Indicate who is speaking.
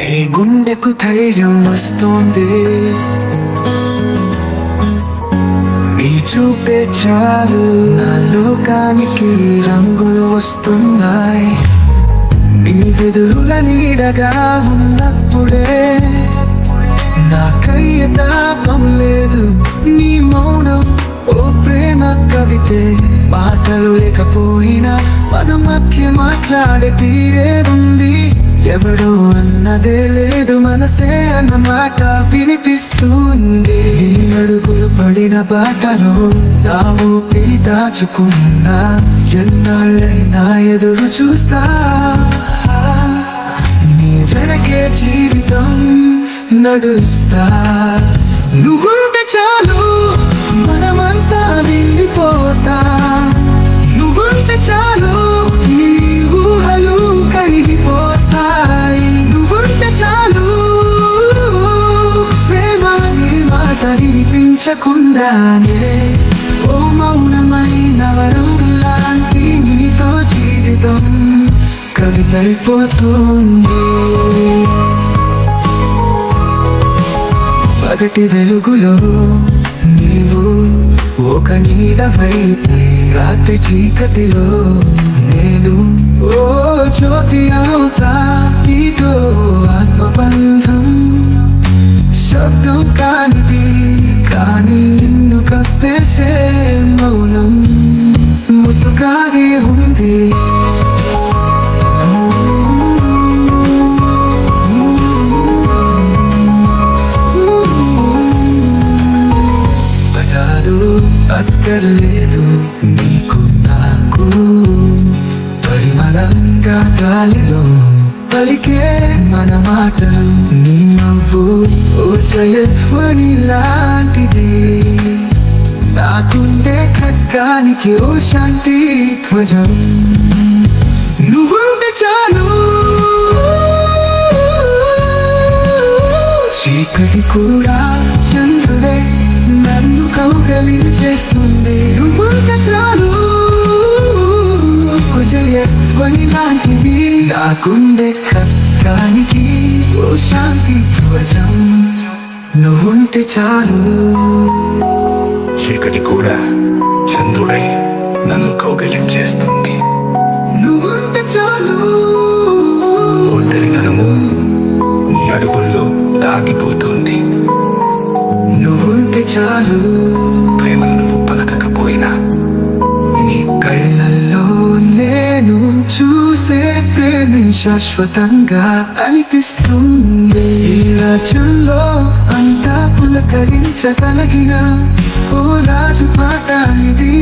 Speaker 1: ఏ గుండెకు ధైర్యం వస్తుంది, నీ చూపే చాలు నా లోకానికి రంగులు వస్తున్నాయి. నీ వెదురుల నీడగా ఉన్నప్పుడే నాకయ్య తాపం లేదు. నీ మౌనం ఓ ప్రేమ కవితే, మాటలు లేకపోయినా మన మధ్య మాట్లాడే తీరేదుంది. ఎవడో అన్నదే లేదు, మనసే అన్నమాట వినిపిస్తుంది. అడుగులు పడిన బాటలో నా ఊపిరి దాచుకున్నా, ఎన్నాళ్ళైనా ఎదురు చూస్తా. నీ వెనకే జీవితం నడుస్తా. నువ్వుంటే చాలు మనమంతా వెళ్ళిపోతా. నువ్వుంటే చాలు ఈ ఊహలు కరిగిపోతాయి. నువ్వుంటే చాలు ప్రేమ నీ మాట వినిపించకుండానే, ఓ మౌనమైన వరం లాంటి నీతో జీవితం కవితైపోతుంది. పగటి వెలుగులో నీవు ఒక నీడవైతే, రాత్రి చీకటిలో నేను ఓ జ్యోతి అవుతా. నీతో ఆత్మబంధం శబ్దం కానిది, కానీ నిన్ను కప్పేసే మౌనం ముద్దుగానే ఉంది. అక్కర్లేదు నీకు నాకు, పరిమళంగా గాలిలో పలికే మన మాటలు. నీ నవ్వు ఓ జయధ్వని లాంటిది, నాకుండే ఖడ్గానికి ఓ శాంతి ధ్వజం. నువ్వుంటే చాలు చీకటి కూడా చంద్రుడే నన్ను కౌగలించేస్తుంది. నువ్వుంటే చాలు జయధ్వని లాంటిది, నాకుండే ఖడ్గానికి ఓ శాంతి ధ్వజం. నువ్వుంటే చాలు.
Speaker 2: చీకటి కూడా చంద్రుడై నన్ను కౌగిలించేస్తుంది.
Speaker 1: నువ్వుంటే చాలు.
Speaker 2: ఒంటరితనము నీ అడుగుల్లో దాగిపోతుంది.
Speaker 1: నువ్వుంటే చాలు.
Speaker 2: ప్రేమను నువ్వు పలకకపోయినా
Speaker 1: నీ కళ్ళల్లో నేను చూసే ప్రేమ శాశ్వతంగా అనిపిస్తుంది. ఈ రాజ్యంలో అంతా పులకరించగలిగిన ఓ రాజు పాట ఇది.